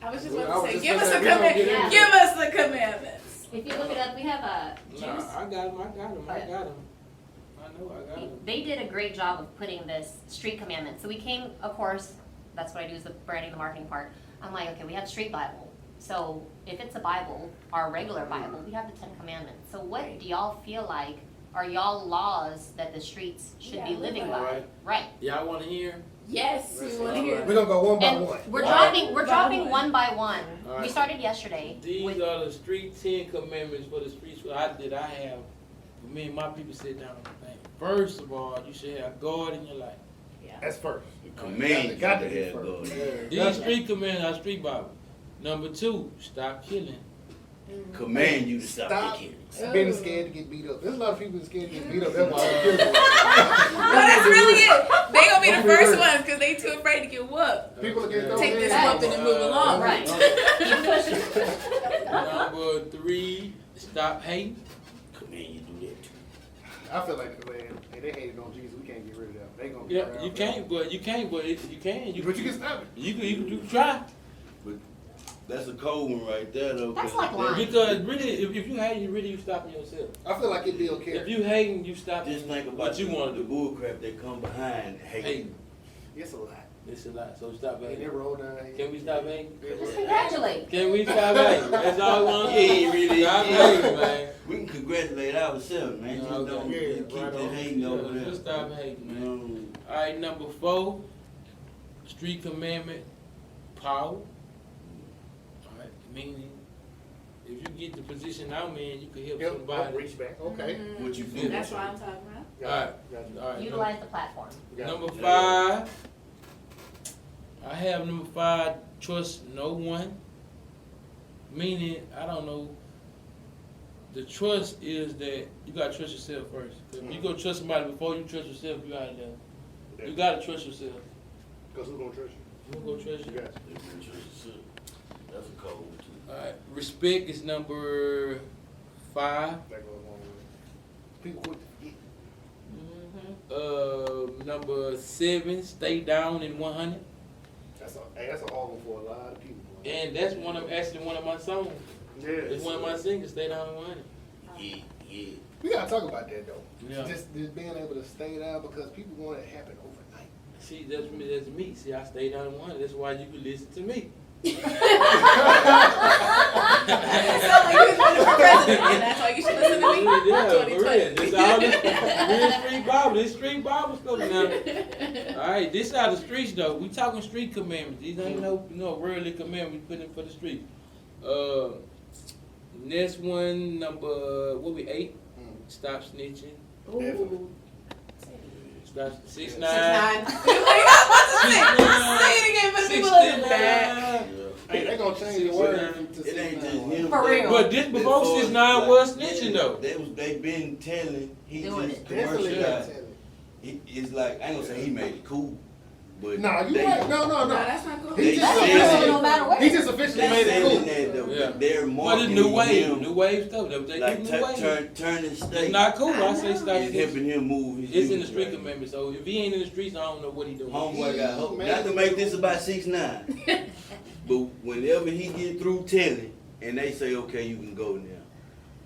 I was just Well, I about was to say, just give us gonna a say, we don't commandment. get into Give us the commandments. If you look it up, we have a Juice. Nah, I got him. I know I got him. They did a great job of putting this street commandment. So we came, of course, that's what I do is the branding, the marketing part. I'm like, okay, we have street Bible. So if it's a Bible, our regular Bible, we have the 10 Commandments. So what do y'all feel like are y'all laws that the streets should be living by? Right. Right. Y'all want to hear? Yes, we want to hear. We're gonna go one by And one. we're One dropping by one by one. All right. We started yesterday. These with- are the street 10 commandments for the streets that I have. Me and my people sit down and think. First of all, you should have God in your life. That's first. Command you to Got to be have first. God. These street commandments are street Bible. Number 2, stop killing. Command you to stop Stop killing. being scared to get beat up. There's a lot of people scared to get beat up. That's why they're killing. No, that's really it. They gonna be the first ones because they too afraid to get whooped. People get thrown Take in. this whooping and move along. Right. Number 3, stop hating. Command you to do that too. I feel like, man, hey, they hated on Jesus. We can't get rid of them. They gonna be Yeah, around you forever. can't, but you can. But you can stop it. You can try. But that's a cold one right there, though. That's 'cause like lying. Because really, if you hating, really you stopping yourself. I feel like it'd be okay. If you hating, you stop. Just think about what you want to the do. bull crap that come behind hating. Hating, It's a lot. it's a lot. So stop They hating. never roll down here. Can we stop hating? Just congratulate. Can we stop hating? That's all I want to Yeah, do. really. Stop hating, man. We can congratulate ourselves, man. Just Okay. don't Yeah, keep right that on. hating over there. Just stop hating, man. No. All right, number 4, street commandment, power. All right, meaning if you get the position I'm in, you can help Yep, somebody. reach back. Okay. What you Yeah. do? That's what I'm talking about. All right, Got you. all right. Utilize the platform. Got you. Number 5, I have number 5, trust no one. Meaning, I don't know, the trust is that you gotta trust yourself first. If you go trust somebody before you trust yourself, you out of there. You gotta trust yourself. Because who's gonna trust you? Who gonna trust You you? got you. That's a cold one too. Alright, respect is number 5. That goes along with it. People quick to forget. Number 7, stay down in 100. That's a hard one for a lot of people. Boy. And that's one of my songs. Yeah. It's one of my singles, stay down in 100. Yeah, yeah. We gotta talk about that though. Yeah. Just being able to stay down because people want it to happen overnight. See, that's me. See, I stay down in 100. That's why you can listen to me. It sounds like you was running for president. And that's why you should listen to me. Yeah, for 2020. real. This all real street Bible. This street Bible stuff now. All right, this out the streets though. We talking street commandments. These ain't no worldly commandments we put in for the street. Next one, number 8. Stop snitching. Ooh. Stop 6'9". 6'9". Say it again for the people in the back. Hey, they gonna change the word to It ain't just 69. him. For real. But this before 6'9" was snitching though. They been telling. He Doing just it. Definitely not commercialized. telling. It's like I ain't gonna say he made it cool, but Nah, you they- right. No. No, that's not cool. He They just That's said official it. no matter what. He just officially They made it selling cool. that though. Yeah. They're But it's marketing new wave him stuff. They like do new wave. turning It's state. not cool. I say stop It's snitching. helping him move his It's in the youth, street right? commandment. So if he ain't in the streets, I don't know what he doing. Homeboy got hope. Man. Not to make this about 6'9", but whenever he get through telling, and they say, okay, you can go now,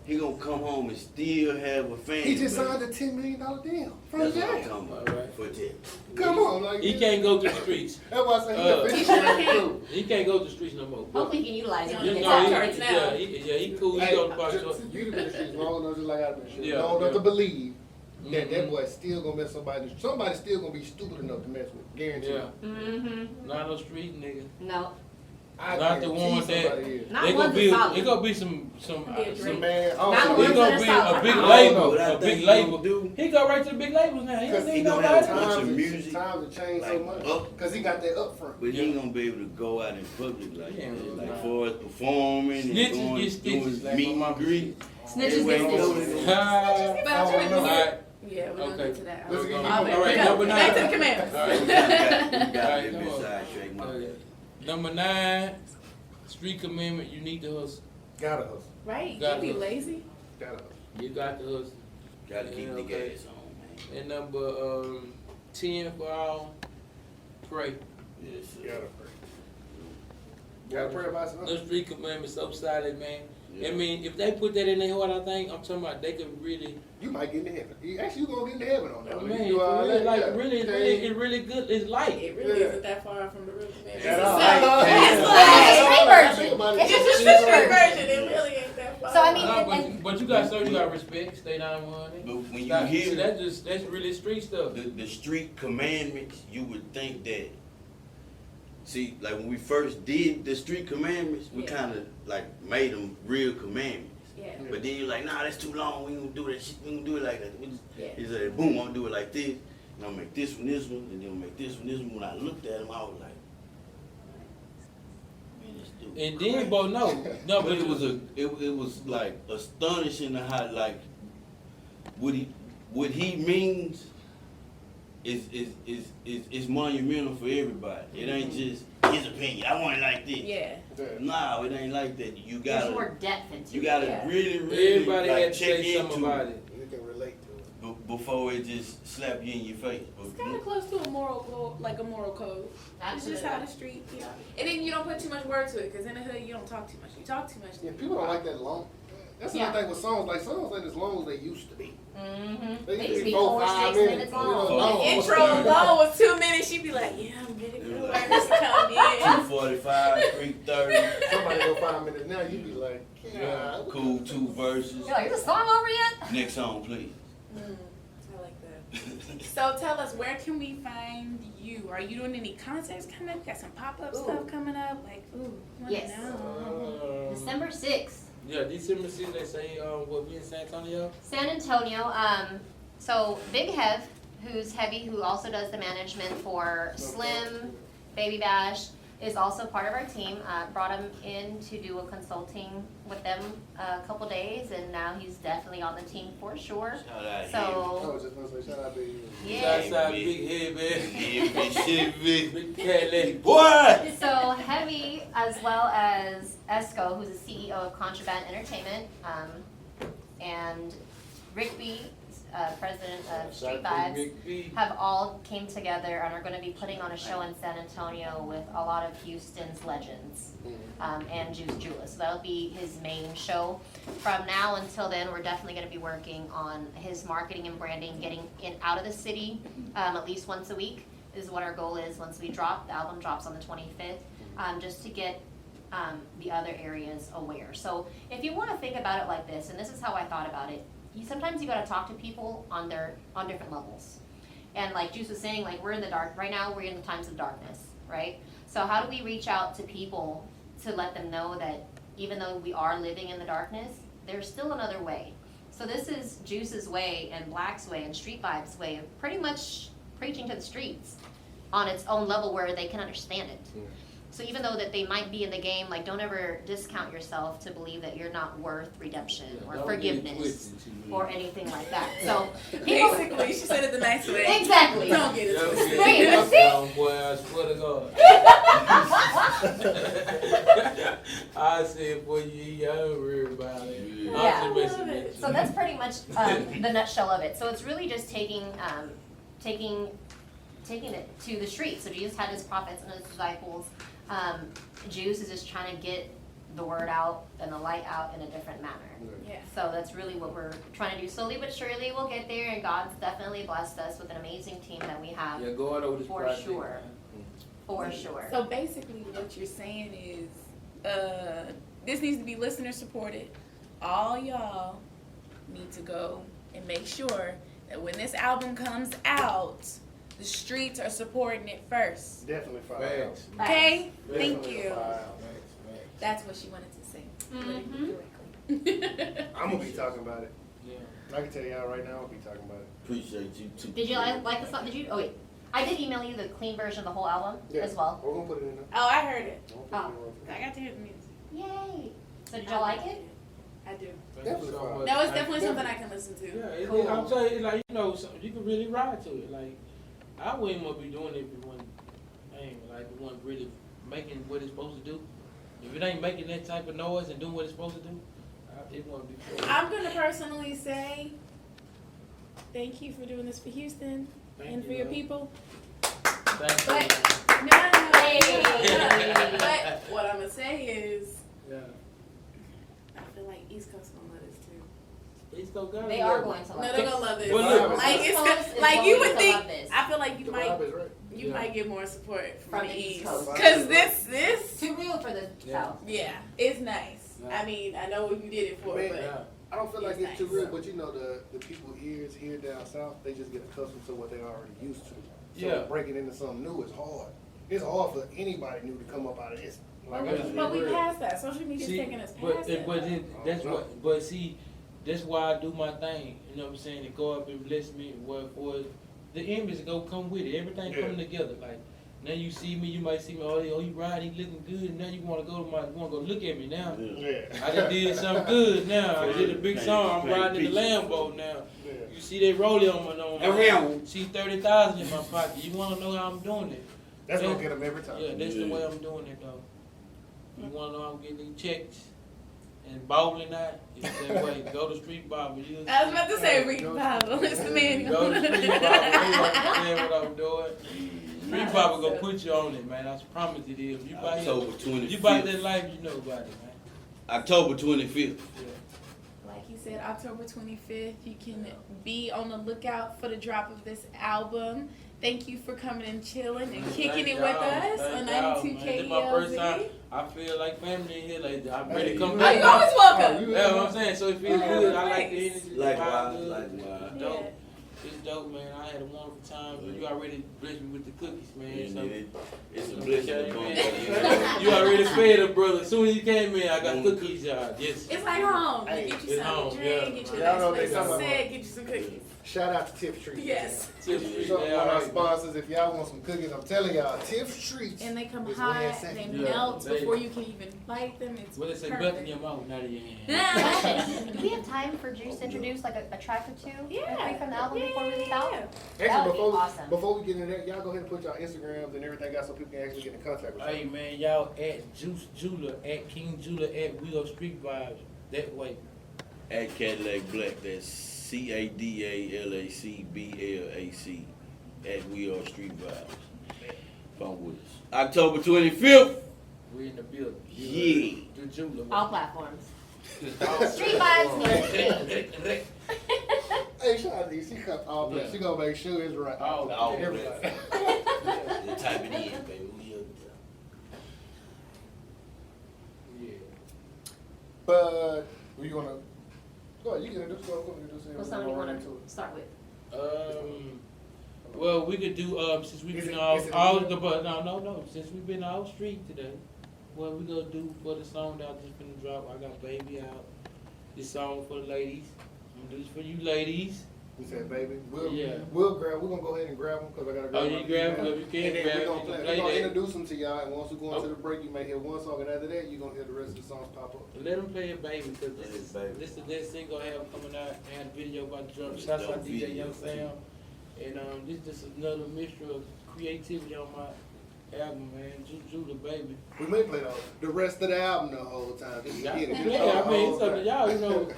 he gonna come home and still have a fan. He just base. signed a $10 million deal from That's what I'm jail. talking about. Alright. For jail. Come on, like He can't go to the streets. That's why I say he officially He made it cool. He can't go to the streets no more. Hopefully you can utilize it. You when You it know, gets know, out. Cards now. he cool. He Hey, go to the park. just- you've been in the streets long enough, just like I've been in the streets. Yeah, Long enough yeah. to believe that Mhm. boy still gonna mess somebody. Somebody's still gonna be stupid enough to mess with. Guarantee. Yeah, Mm-hmm. not no street nigga. No. I Not the guarantee ones that- somebody is. Not They ones gonna be. that's solid. It gonna be some. Drake. Man, Not also, the It ones gonna that be are a big solid. label. What I A think big he label. gonna do- He go right to the big labels now. He don't because need he gonna nobody. have bunch of times music, have changed so like, much. up. Because he got that upfront. But he ain't gonna be able to go out in public like Yeah, that. Like nah. for us performing Snitches and going, get stitches, doing like meet my and mama greet. Snitches Everywhere get he go, stitches. they gonna- All right. Yeah, we're gonna Okay. get to that. Let's get All back right, to number back to the 9. commandments. All right. We got Alright, a come bit on. sidetracked, my bad. Number 9, street commandment. You need to hustle. Gotta hustle. Right, you Gotta can't be go. lazy. Gotta hustle. You got to hustle. Gotta keep Yeah, the okay. gas on, man. And number 10 for all, pray. Yes, sir. Gotta pray. Gotta pray about something. Those 3 commandments so solid, man. Yeah. I mean, if they put that in their heart, I think I'm talking about they could really. You might get into heaven. Actually, you gonna get into heaven on that. Oh, If man, you do all really, that, like yeah. really, Yeah. it's really good. It's light. It really Yeah. isn't that far from the real commandments. At It's all. a It's street the version. street version. Think about it. It's just It's the a street street version. version. It really ain't that far. So, I mean, Nah, and- but you got respect. Stay down one. But when you Stop. hear See, that's really street stuff. the street commandments, you would think that. See, like when we first did the street commandments, we Yeah. kind of like made them real commandments. Yeah. But then you're like, nah, that's too long. We ain't gonna do that shit. We ain't gonna do it like that. We just, Yeah. It's like, boom, I'm gonna do it like this. And I'll make this one, and then I'll make this one. When I looked at him, I was like, man, this dude. And then, but no, But it was it was like astonishing how like what he means is monumental for everybody. It ain't just his opinion. I want it like this. Yeah. No, it ain't like that. You There's gotta more depth into you it. gotta Yeah. really everybody like had to check say something into about it it. You can relate to it. before it just slap you in your face. It's kind of close to a moral code, like a moral code. It's just how the street, you know. And then you don't put too much word to it, because in the hood you don't talk too much. You talk too much. Yeah, people don't like that long. That's Yeah. another thing with songs. Like songs ain't as long as they used to be. Mm-hmm. They They used used to to be be 4, 4, 5 6 minutes. minutes long. long. The intro alone was 2 minutes. She'd be like, yeah, I'm ready for the words to come in. 2:45, 3:30, Somebody go 5 minutes now, you be like, yeah. cool 2 verses. You're like, is the song over yet? Next song, please. I like that. So tell us, where can we find you? Are you doing any concerts coming up? Got some pop-up Ooh. stuff coming up? Like, ooh, wanna Yes. know. December 6th. Yeah, December 6th, they say, what, we in San Antonio? San Antonio. So Big Hev, who's heavy, who also does the management for Slim, Baby Bash, is also part of our team. Brought him in to do a consulting with them a couple days, and now he's definitely on the team for sure. Shout out I So was just gonna say, shout out to you. yeah. Southside Big Head, man. Shit, Big Cadillac. boy. So Heavy, as well as Esco, who's the CEO of Contraband Entertainment, and Rick B, president of Street Vibes, Big B. have all came together and are going to be putting on a show in San Antonio with a lot of Houston's legends and Juice Jula. So that'll be his main show. From now until then, we're definitely going to be working on his marketing and branding, getting in out of the city at least once a week is what our goal is once we drop. The album drops on the 25th, just to get the other areas aware. So if you want to think about it like this, and this is how I thought about it, sometimes you got to talk to people on different levels. And like Juice was saying, like we're in the dark right now. We're in the times of darkness, right? So how do we reach out to people to let them know that even though we are living in the darkness, there's still another way. So this is Juice's way and Black's way and Street Vibes' way of pretty much preaching to the streets on its own level where they can understand it. Yeah. So even though that they might be in the game, like don't ever discount yourself to believe that you're not worth redemption or Don't get it forgiveness twisted, or anything like that. So people, Basically, she said it the nice way. exactly. Don't get it Don't twisted. get Wait, it. see? Down, boy, I swear to God. I said, boy, you ain't worry about it. Yeah. I'm just messing with you. So that's pretty much the nutshell of it. So it's really just taking it to the street. So Jesus had his prophets and his disciples. Juice is just trying to get the word out and the light out in a different manner. Yeah. So that's really what we're trying to do. Slowly but surely we'll get there, and God's definitely blessed us with an amazing team that we have. Yeah, go on over this For project, sure. man. For sure. So basically, what you're saying is, this needs to be listener supported. All y'all need to go and make sure that when this album comes out, the streets are supporting it first. Definitely fire. Facts. Okay? Definitely Thank you. fire. That's what she wanted to say. Mhm. I'm gonna be talking about it. Yeah. I can tell y'all right now, I'm gonna be talking about it. Appreciate you too. Did you like the song? Did you? Oh wait, I did email you the clean version of the whole album Yeah. as well. We're gonna put it in there. Oh, I heard it. We'll put it in there. I got to hear the music. Yay! So did y'all like it? I do. Thank you Definitely so fine. much. No, it's definitely something I can listen to. Yeah, Cool. I'm telling you, like, you know, you can really ride to it. Like, I wouldn't want to be doing it if it wasn't, it wasn't really making what it's supposed to do. If it ain't making that type of noise and doing what it's supposed to do, it won't be cool. I'm going to personally say thank you for doing this for Houston Thank and you, for your love. people. But no. But what I'm gonna say is, Yeah. I feel like East Coast gonna love this too. East Coast guys. They are going to love No, this. they're gonna love this. Well, look. Like East it's Coast is like you going would to think. love this. I feel like you The might. vibe is right. You Yeah. might get more support From from the the East East. Coast. Cause this, Too real for the Yeah. South. yeah, it's nice. Yeah. I mean, I know what you did it for, Man, but Yeah. I don't feel like It's it's too nice. real, but you know the people ears here down south, they just get accustomed to what they already used to. So Yeah. breaking into something new is hard. It's hard for anybody new to come up out of this. Like, but, that's but we real. passed that. Social media's See, taking us but, past that. but then, that's what. But see, that's why I do my thing. You know what I'm saying? To go up and bless me. Well, for the image go come with it. Everything Yeah. coming together. Like now you see me, you might see me. Oh, you right? He looking good. And now you want to go to my, want to go look at me now. Yeah. I just did something good now. I did a big song. I'm riding in the Lambo now. Yeah. You see that rollie on my see 30,000 in my pocket. You want to know how I'm doing it? That's gonna get them every time. Yeah, that's the way I'm doing it though. You want to know I'm getting these checks and bowling out? It's that way. Go to Street Barber. I was about to say read the Bible. It's the manual. Go to Street Barber. You understand what I'm doing? Street Barber gonna put you on it, man. I promise it is. You buy October 25th. you buy that life, you know about it, man. October 25th. Like he said, October 25th, you can be on the lookout for the drop of this album. Thank you for coming and chilling and kicking it with us on 92 This is my first time. KELZ. I feel like family in here. Like I'm Hey, ready to come you- Oh, you back. always welcome. Yeah, what I'm saying. So it feels good. I like the energy. the Likewise, vibe good. likewise. It's dope. It's dope, man. I had a wonderful time. You already blessed me with the cookies, man. So It's a blessing to come man. back. You already fed a brother. As soon as you came in, I got cookies. Yes. It's like home. You Hey, get you it's something home, to yeah. drink, get you Y'all a know nice they place talking to about- sit, get you some cookies. Shout out to Tiff Street. Yes. Tip So, Street, one they of our all right. sponsors, if y'all want some cookies, I'm telling y'all, Tiff Streets. And they come is hot, where it's at. they Yeah, melt they- before you can even bite them. It's What they say, perfect. belt in your mouth, not in your hand. Do we have time for Juice to introduce like a track or two? Yeah. Or three from the album before we leave out? That Actually, would be awesome. before we get into that, y'all go ahead and put y'all Instagrams and everything out so people can actually get in contact with Hey you. man, y'all at Juice Jula, at King Jula, at We Are Street Vibes. That way. At Caddalac Blac, that's CADALAC BLAC. At We Are Street Vibes. Come with us. October 25th. We in the building. Yeah. Do Jula. All platforms. Street vibes music. Hey, shout out to you. She cut all that. Yeah. She gonna make sure it's right. All everybody. Then type it in, baby. Yeah. But you wanna go ahead, you can introduce What song you want to start with? Well, we could do since we've Is been it- all is it all music? the but no since we've been all street today. What we gonna do for the song that I just finna drop? I got Baby out. This song for the ladies. I'm gonna do this for you ladies. We said, baby, we're Yeah. we're gonna go ahead and grab them because I gotta grab Oh, them. you grab them if you can And then grab we're them. gonna, You can we're play gonna that. introduce them to y'all, and once we go into Oh. the break, you may hear one song, and after that, you're gonna hear the rest of the songs pop up. Let them play it, baby, because Play this it, baby. is the next single I have coming out. I had a video about the drum. It's Shouts dope out DJ video, Young Sam. And this is just another mixture of creativity on my album, man. Judah, baby. We may play the rest of the album the whole time. Just Yeah, get it. yeah, I mean, it's up to y'all, you know.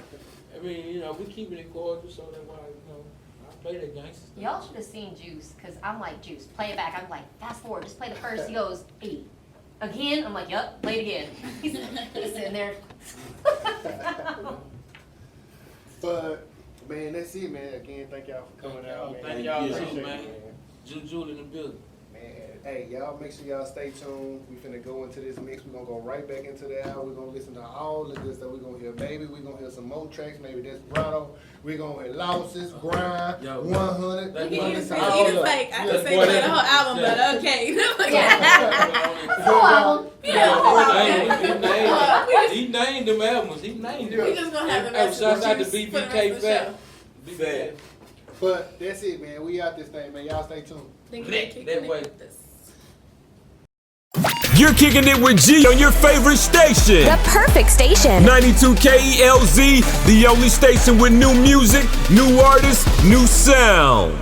I mean, you know, we keeping it cordial, so that's why, you know, I play that gangster stuff. Y'all should have seen Juice, because I'm like, Juice, play it back. I'm like, fast forward, just play the first. He goes, 8. Again? I'm like, yup, play it again. He's sitting there. But man, that's it, man. Again, thank y'all for coming out, man. Thank y'all Appreciate too, it, man. Judah in the building. Man, hey, y'all make sure y'all stay tuned. We finna go into this mix. We're gonna go right back into the album. We're gonna listen to all the good stuff. We're gonna hear Baby. We're gonna hear some more tracks, maybe Desperado. We're gonna hear Losses, Grind, Yo. 100. That He boy- just Listen he to all just of like it. I Yeah, can say boy, play the that- whole album, Yeah. but okay. Full album. Yeah, whole album. He named them albums. He named We them. just gonna have the Hey, rest shouts out to of the juice for the rest BBK of the Fat. show. BBK. But that's it, man. We out this thing, man. Y'all stay tuned. Thank you That for kicking way. it with us. You're kicking it with G on your favorite station. The perfect station. 92 KELZ, the only station with new music, new artists, new sound.